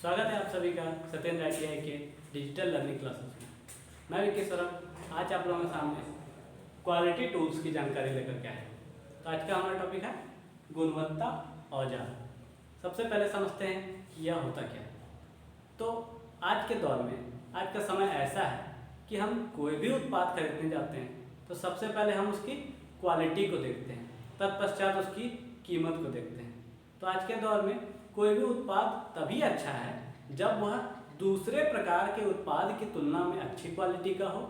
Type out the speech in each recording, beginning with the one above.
स्वागत है आप सभी का सत्येंद्र ITI के डिजिटल लर्निंग क्लासेस में। मैं विकी सौरभ आज आप लोगों के सामने क्वालिटी टूल्स की जानकारी लेकर के आया हूँ। तो आज का हमारा टॉपिक है गुणवत्ता औजार। सबसे पहले समझते हैं कि यह होता क्या है। तो आज के दौर में, आज का समय ऐसा है कि हम कोई भी उत्पाद खरीदने जाते हैं तो सबसे पहले हम उसकी क्वालिटी को देखते हैं, तत्पश्चात उसकी कीमत को देखते हैं। तो आज के दौर में कोई भी उत्पाद तभी अच्छा है जब वह दूसरे प्रकार के उत्पाद की तुलना में अच्छी क्वालिटी का हो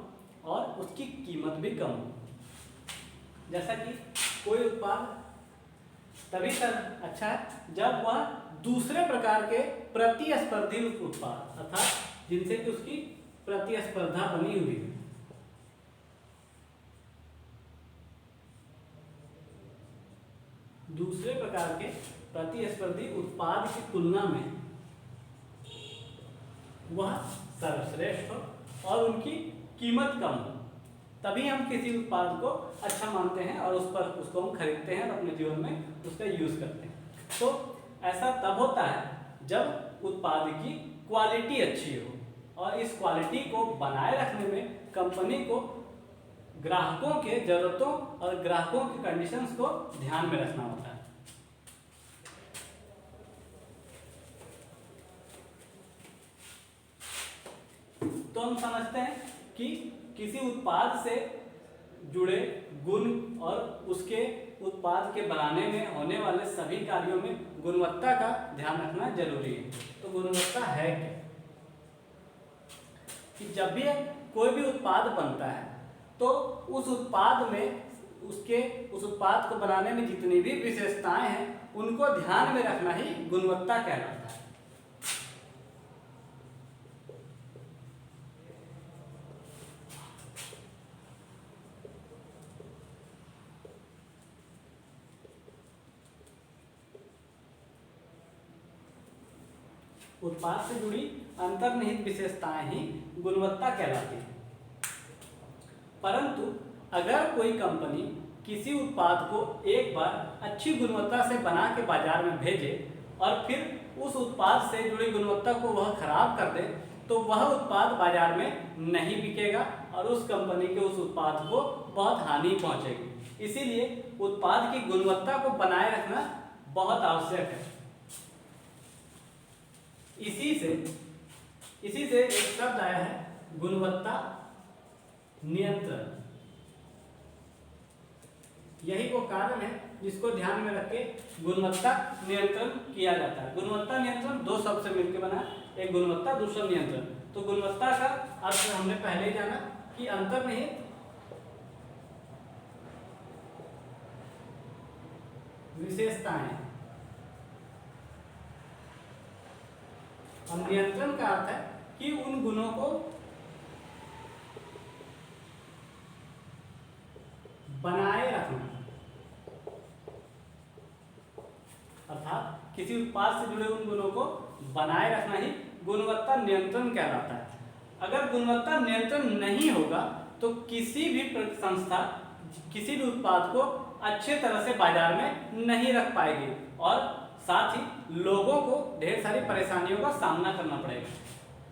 और उसकी कीमत भी कम हो। जैसा कि कोई उत्पाद तभी अच्छा है जब वह दूसरे प्रकार के प्रतिस्पर्धी उत्पाद अर्थात जिनसे कि उसकी प्रतिस्पर्धा बनी हुई है। दूसरे प्रकार के प्रतिस्पर्धी उत्पाद की तुलना में वह सर्वश्रेष्ठ हो और उनकी कीमत कम हो, तभी हम किसी उत्पाद को अच्छा मानते हैं और उसको हम खरीदते हैं और अपने जीवन में उसका यूज करते हैं। तो ऐसा तब होता है जब उत्पाद की क्वालिटी अच्छी हो और इस क्वालिटी को बनाए रखने में कंपनी को ग्राहकों के जरूरतों और ग्राहकों के कंडीशंस को ध्यान में रखना होता है। तो हम समझते हैं कि किसी उत्पाद से जुड़े गुण और उसके उत्पाद के बनाने में होने वाले सभी कार्यों में गुणवत्ता का ध्यान रखना जरूरी है। तो गुणवत्ता है क्या? कि जब भी कोई भी उत्पाद बनता है तो उस उत्पाद को बनाने में जितनी भी विशेषताएं हैं उनको ध्यान में रखना ही गुणवत्ता कहलाता है। उत्पाद से जुड़ी अंतर्निहित विशेषताएं ही गुणवत्ता कहलाती है। परंतु अगर कोई कंपनी किसी उत्पाद को एक बार अच्छी गुणवत्ता से बना के बाजार में भेजे और फिर उस उत्पाद से जुड़ी गुणवत्ता को वह खराब कर दे तो वह उत्पाद बाजार में नहीं बिकेगा और उस कंपनी के उस उत्पाद को बहुत हानि पहुंचेगी। इसीलिए उत्पाद की गुणवत्ता को बनाए रखना बहुत आवश्यक है। इसी से एक शब्द आया है गुणवत्ता नियंत्रण। यही वो कारण है जिसको ध्यान में रख के गुणवत्ता नियंत्रण किया जाता है। गुणवत्ता नियंत्रण दो शब्द से मिलकर बना, एक गुणवत्ता दूसरा नियंत्रण। तो गुणवत्ता का अर्थ हमने पहले ही जाना कि अंतर्निहित विशेषताएं, और नियंत्रण का अर्थ है कि उन गुणों को बनाए रखना, अर्थात किसी उत्पाद से जुड़े उन गुणों को बनाए रखना ही गुणवत्ता नियंत्रण कहलाता है। अगर गुणवत्ता नियंत्रण नहीं होगा तो किसी भी संस्था किसी भी उत्पाद को अच्छे तरह से बाजार में नहीं रख पाएगी और साथ ही लोगों को ढेर सारी परेशानियों का सामना करना पड़ेगा।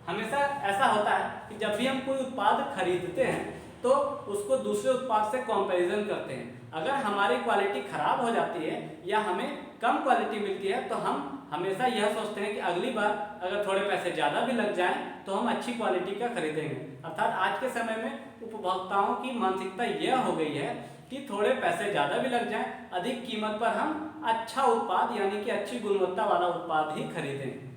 हमेशा ऐसा होता है कि जब भी हम कोई उत्पाद खरीदते हैं तो उसको दूसरे उत्पाद से कंपैरिजन करते हैं। अगर हमारी क्वालिटी खराब हो जाती है या हमें कम क्वालिटी मिलती है तो हम हमेशा यह सोचते हैं कि अगली बार अगर थोड़े पैसे ज़्यादा भी लग जाएं तो हम अच्छी क्वालिटी का खरीदेंगे। अर्थात आज के समय में उपभोक्ताओं की मानसिकता यह हो गई है कि थोड़े पैसे ज़्यादा भी लग जाएं, अधिक कीमत पर हम अच्छा उत्पाद यानी कि अच्छी गुणवत्ता वाला उत्पाद ही खरीदें।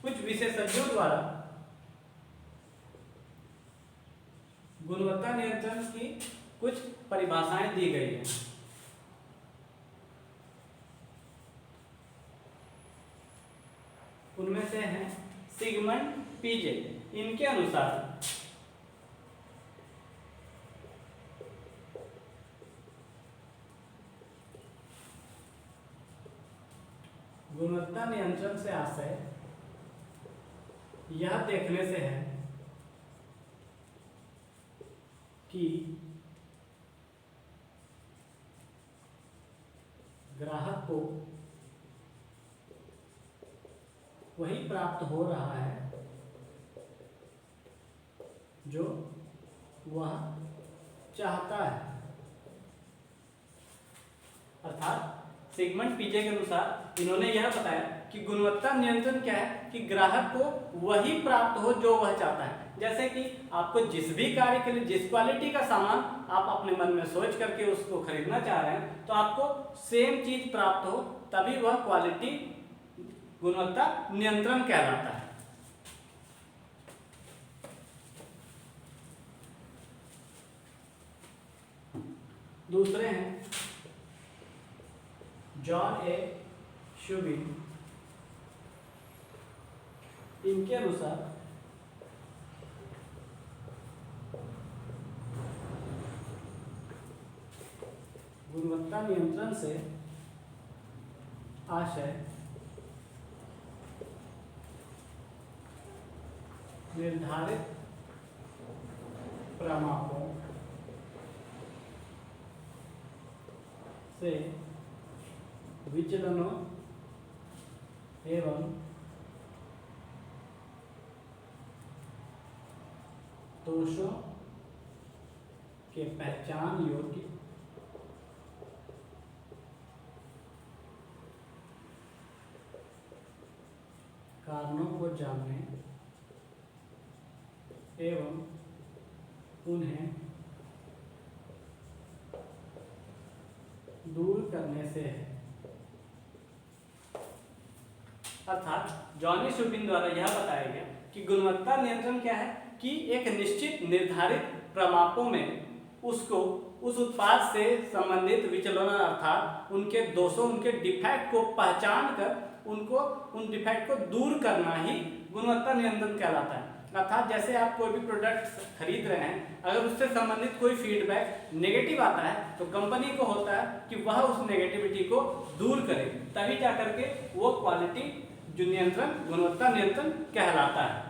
कुछ विशेषज्ञों द्वारा गुणवत्ता नियंत्रण की कुछ परिभाषाएं दी गई हैं। उनमें से हैं सिगमंड पीजे। इनके अनुसार गुणवत्ता नियंत्रण से आशय यह देखने से है कि ग्राहक को वही प्राप्त हो रहा है जो वह चाहता है। अर्थात सिगमंड पीजे के अनुसार इन्होंने यह बताया कि गुणवत्ता नियंत्रण क्या है कि ग्राहक को वही प्राप्त हो जो वह चाहता है। जैसे कि आपको जिस भी कार्य के लिए जिस क्वालिटी का सामान आप अपने मन में सोच करके उसको खरीदना चाह रहे हैं तो आपको सेम चीज प्राप्त हो, तभी वह क्वालिटी गुणवत्ता नियंत्रण कहलाता है। दूसरे हैं जॉन ए शुबिन। इनके अनुसार गुणवत्ता नियंत्रण से आशय निर्धारित प्रमापों से विचलनों एवं दोषों के पहचान योग्य कारणों को जानने एवं उन्हें दूर करने से है। अर्थात जॉनी शुबिन द्वारा यह बताया गया कि गुणवत्ता नियंत्रण क्या है कि एक निश्चित निर्धारित प्रमापों में उसको उस उत्पाद से संबंधित विचलन अर्थात उनके दोषों उनके डिफेक्ट को पहचान कर उनको उन डिफेक्ट को दूर करना ही गुणवत्ता नियंत्रण कहलाता है। अर्थात जैसे आप कोई भी प्रोडक्ट खरीद रहे हैं, अगर उससे संबंधित कोई फीडबैक नेगेटिव आता है तो कंपनी को होता है कि वह उस नेगेटिविटी को दूर करे, तभी जाकर के वो क्वालिटी जो नियंत्रण गुणवत्ता नियंत्रण कहलाता है।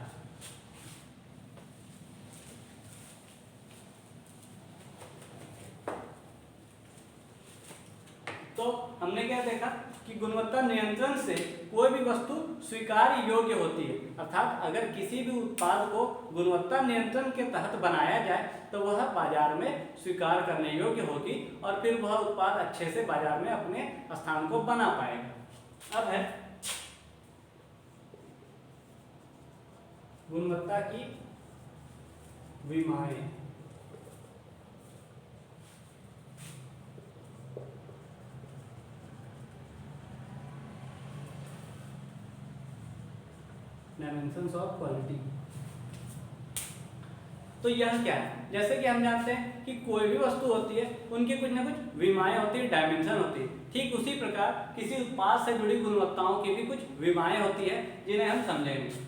तो हमने क्या देखा कि गुणवत्ता नियंत्रण से कोई भी वस्तु स्वीकार्य योग्य होती है। अर्थात अगर किसी भी उत्पाद को गुणवत्ता नियंत्रण के तहत बनाया जाए तो वह बाजार में स्वीकार करने योग्य होगी और फिर वह उत्पाद अच्छे से बाजार में अपने स्थान को बना पाएगा। अब है गुणवत्ता की विमाएं। Dimensions of quality. तो यह क्या है? जैसे कि हम जानते हैं कि कोई भी वस्तु होती है उनकी कुछ ना कुछ विमाएं होती है, डायमेंशन होती है। ठीक उसी प्रकार किसी उत्पाद से जुड़ी गुणवत्ताओं की भी कुछ विमाएं होती है जिन्हें हम समझेंगे।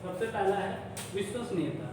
सबसे पहला है विश्वसनीयता।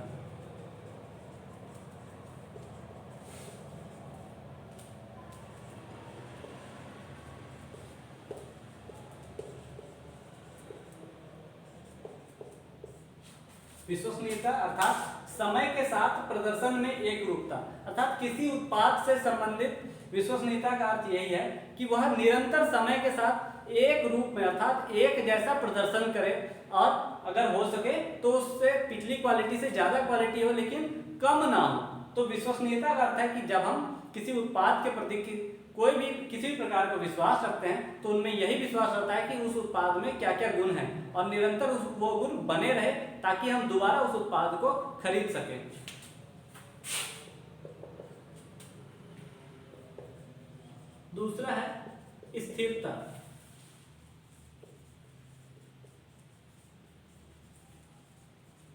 विश्वसनीयता अर्थात समय के साथ प्रदर्शन में एक रूपता। अर्थात किसी उत्पाद से संबंधित विश्वसनीयता का अर्थ यही है कि वह निरंतर समय के साथ एक रूप में अर्थात एक जैसा प्रदर्शन करे और अगर हो सके तो उससे पिछली क्वालिटी से ज्यादा क्वालिटी हो लेकिन कम ना हो। तो विश्वसनीयता का अर्थ है कि जब हम किसी उत्पाद के प्रति कोई भी किसी भी प्रकार का विश्वास रखते हैं तो उनमें यही विश्वास रहता है कि उस उत्पाद में क्या क्या गुण हैं और निरंतर वो गुण बने रहे ताकि हम दोबारा उस उत्पाद को खरीद सकें। दूसरा है स्थिरता।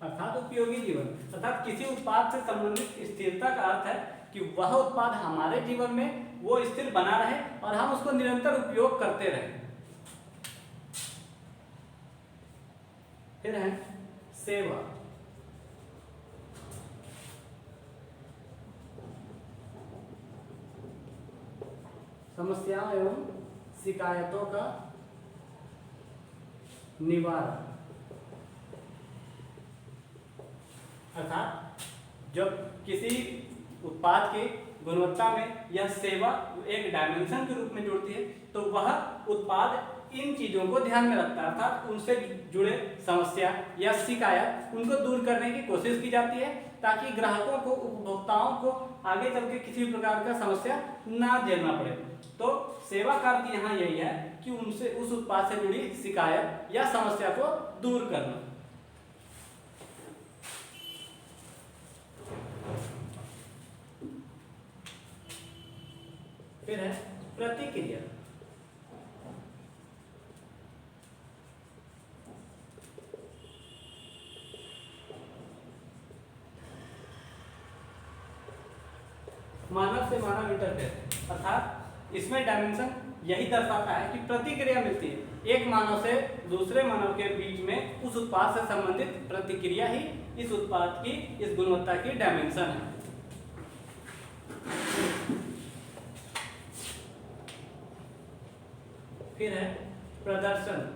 अर्थात उपयोगी जीवन। अर्थात किसी उत्पाद से संबंधित स्थिरता का अर्थ है कि वह उत्पाद हमारे जीवन में वो स्थिर बना रहे और हम उसको निरंतर उपयोग करते रहे। फिर है सेवा। समस्याओं एवं शिकायतों का निवारण। अर्थात जब किसी उत्पाद की गुणवत्ता में यह सेवा एक डायमेंशन के रूप में जुड़ती है तो वह उत्पाद इन चीजों को ध्यान में रखता है, अर्थात उनसे जुड़े समस्या या शिकायत उनको दूर करने की कोशिश की जाती है ताकि ग्राहकों को, उपभोक्ताओं को आगे चल के किसी प्रकार का समस्या ना झेलना पड़े। तो सेवा का अर्थ यहाँ यही है कि उनसे उस उत्पाद से जुड़ी शिकायत या समस्या को दूर करना। फिर है प्रतिक्रिया। मानव से मानव इंटरफेस, अर्थात इसमें डायमेंशन यही दर्शाता है कि प्रतिक्रिया मिलती है एक मानव से दूसरे मानव के बीच में, उस उत्पाद से संबंधित प्रतिक्रिया ही इस उत्पाद की, इस गुणवत्ता की डायमेंशन है। फिर है प्रदर्शन।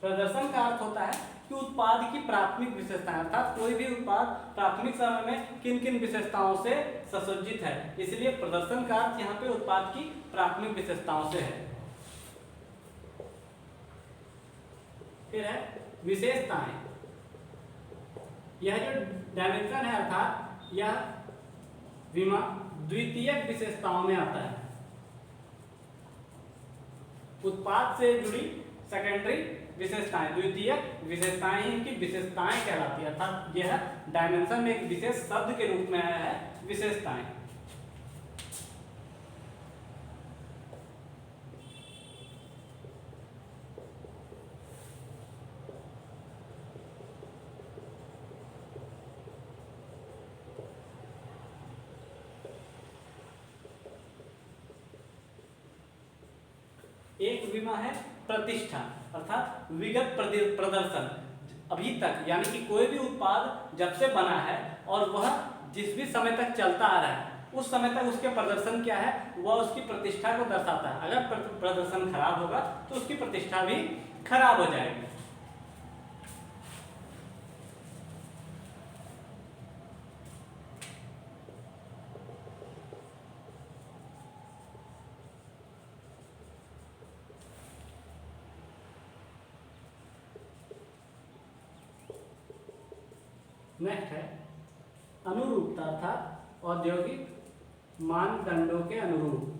प्रदर्शन का अर्थ होता है कि उत्पाद की प्राथमिक विशेषताएं, अर्थात कोई भी उत्पाद प्राथमिक समय में किन किन विशेषताओं से सुसज्जित है, इसलिए प्रदर्शन का अर्थ यहाँ पे उत्पाद की प्राथमिक विशेषताओं से है। फिर है विशेषताएं। यह जो डायमेंशन है अर्थात यह विमा द्वितीयक विशेषताओं में आता है। उत्पाद से जुड़ी सेकेंडरी विशेषताएं, द्वितीयक विशेषताएं ही इनकी विशेषताएं कहलाती है, अर्थात यह डायमेंशन में एक विशेष शब्द के रूप में आया है विशेषताएं। एक विमा है प्रतिष्ठा, अर्थात विगत प्रदर्शन, अभी तक, यानी कि कोई भी उत्पाद जब से बना है और वह जिस भी समय तक चलता आ रहा है उस समय तक उसके प्रदर्शन क्या है, वह उसकी प्रतिष्ठा को दर्शाता है। अगर प्रदर्शन खराब होगा तो उसकी प्रतिष्ठा भी खराब हो जाएगी। नेक्स्ट है अनुरूपता, अर्थात औद्योगिक मानदंडों के अनुरूप।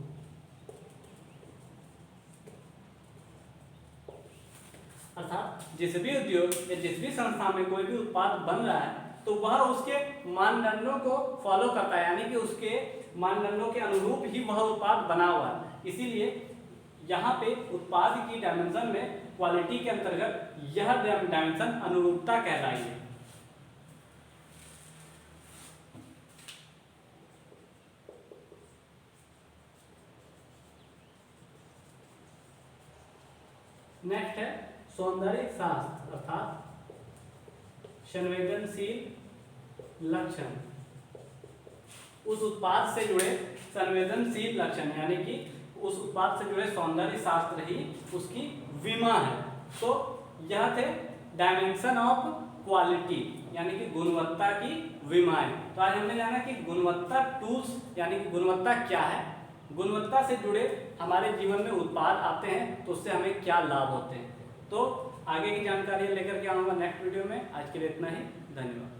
अर्थात जिस भी उद्योग या जिस भी संस्था में कोई भी उत्पाद बन रहा है तो वह उसके मानदंडों को फॉलो करता है, यानी कि उसके मानदंडों के अनुरूप ही वह उत्पाद बना हुआ है। इसीलिए यहाँ पे उत्पाद की डायमेंशन में क्वालिटी के अंतर्गत यह डायमेंशन अनुरूपता कहलाई है। नेक्स्ट है सौंदर्य शास्त्र, अर्थात संवेदनशील लक्षण। उस उत्पाद से जुड़े संवेदनशील लक्षण, यानी कि उस उत्पाद से जुड़े सौंदर्य शास्त्र ही उसकी विमा है। तो यह थे डायमेंशन ऑफ क्वालिटी, यानी कि गुणवत्ता की विमाएं। तो आज हमने जाना कि गुणवत्ता टूल्स यानी कि गुणवत्ता क्या है, गुणवत्ता से जुड़े हमारे जीवन में उत्पाद आते हैं तो उससे हमें क्या लाभ होते हैं। तो आगे की जानकारी लेकर के आऊँगा नेक्स्ट वीडियो में। आज के लिए इतना ही, धन्यवाद।